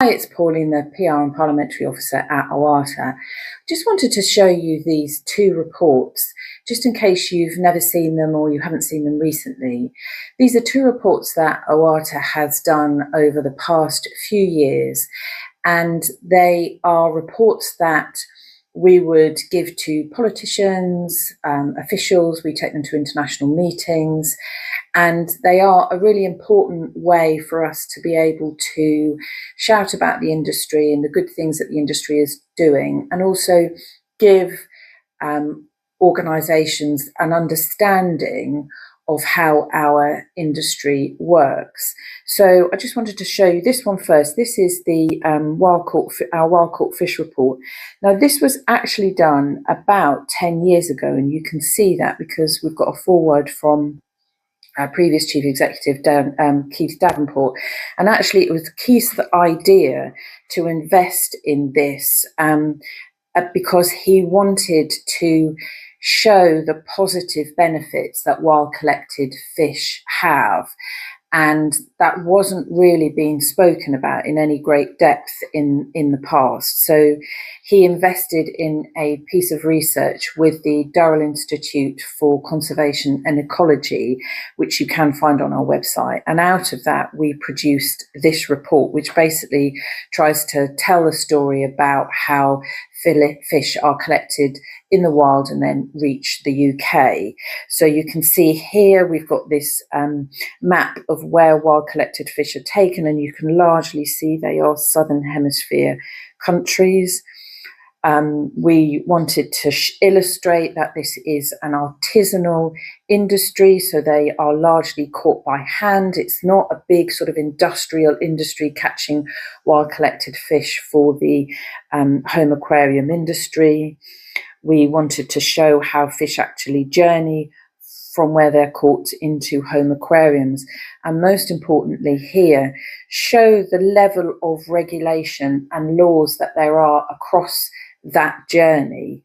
Hi, it's Pauline, the PR and Parliamentary Officer at OATA. Just wanted to show you these two reports, just in case you've never seen them or you haven't seen them recently. These are two reports that OATA has done over the past few years, and they are reports that we would give to politicians, officials. We take them to international meetings, and they are a really important way for us to be able to shout about the industry and the good things that the industry is doing, and also give organisations an understanding of how our industry works. So I just wanted to show you this one first. This is the our wild caught fish report. Now, this was actually done about 10 years ago, and you can see that because we've got a foreword from our previous Chief Executive, Keith Davenport. And actually it was Keith's idea to invest in this because he wanted to show the positive benefits that wild collected fish have. And that wasn't really being spoken about in any great depth in the past. So he invested in a piece of research with the Durrell Institute for Conservation and Ecology, which you can find on our website. And out of that, we produced this report, which basically tries to tell the story about how fish are collected in the wild and then reach the UK. So you can see here we've got this map of where wild collected fish are taken, and you can largely see they are Southern Hemisphere countries. We wanted to illustrate that this is an artisanal industry, so they are largely caught by hand. It's not a big sort of industrial industry catching wild collected fish for the home aquarium industry. We wanted to show how fish actually journey from where they're caught into home aquariums. And most importantly here, show the level of regulation and laws that there are across that journey.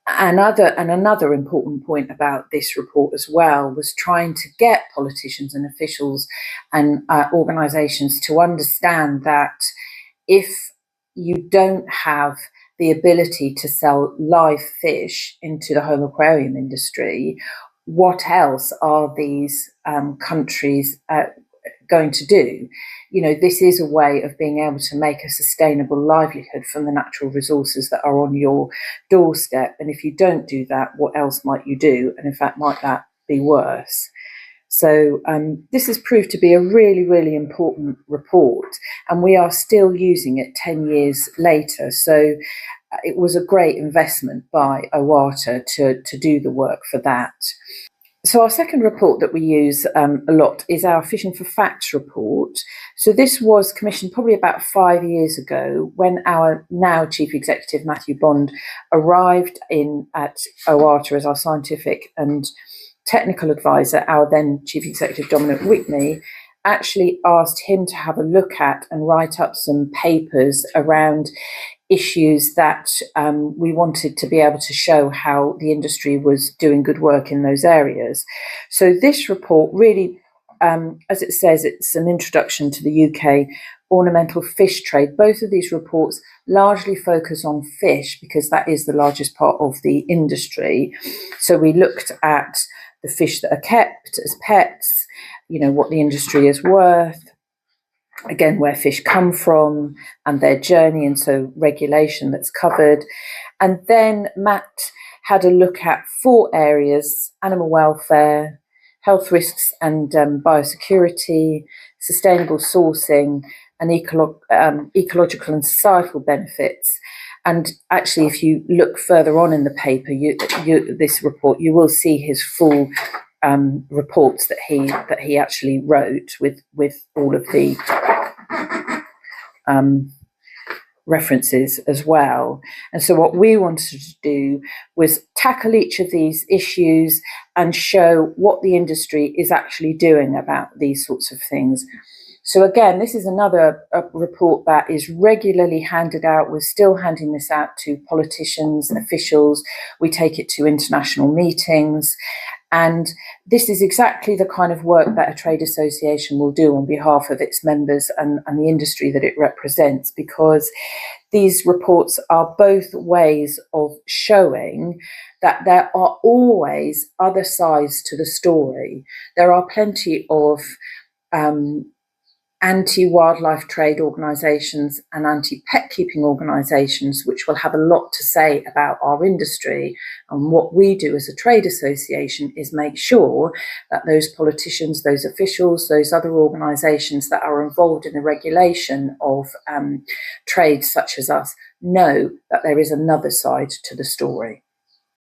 Another important point about this report as well was trying to get politicians and officials and organisations to understand that if you don't have the ability to sell live fish into the home aquarium industry, what else are these countries going to do? You know, this is a way of being able to make a sustainable livelihood from the natural resources that are on your doorstep. And if you don't do that, what else might you do? And in fact, might that be worse? So this has proved to be a really, really important report, and we are still using it 10 years later. So it was a great investment by OATA to do the work for that. So our second report that we use a lot is our Fishing for Facts report. So this was commissioned probably about 5 years ago when our now Chief Executive, Matthew Bond, arrived at OATA as our scientific and technical advisor. Our then Chief Executive, Dominic Whitney, actually asked him to have a look at and write up some papers around issues that we wanted to be able to show how the industry was doing good work in those areas. So this report really, as it says, it's an introduction to the UK ornamental fish trade. Both of these reports largely focus on fish because that is the largest part of the industry. So we looked at the fish that are kept as pets, you know, what the industry is worth, again, where fish come from and their journey, and so regulation that's covered. And then Matt had a look at 4 areas: animal welfare, health risks and biosecurity, sustainable sourcing, and ecological and societal benefits. And actually, if you look further on in the paper, this report, you will see his full reports that he actually wrote with all of the references as well. And so what we wanted to do was tackle each of these issues and show what the industry is actually doing about these sorts of things. So again, this is another report that is regularly handed out. We're still handing this out to politicians and officials. We take it to international meetings. And this is exactly the kind of work that a trade association will do on behalf of its members and the industry that it represents, because these reports are both ways of showing that there are always other sides to the story. There are plenty of anti-wildlife trade organisations and anti-pet keeping organisations which will have a lot to say about our industry. And what we do as a trade association is make sure that those politicians, those officials, those other organisations that are involved in the regulation of trade such as us know that there is another side to the story.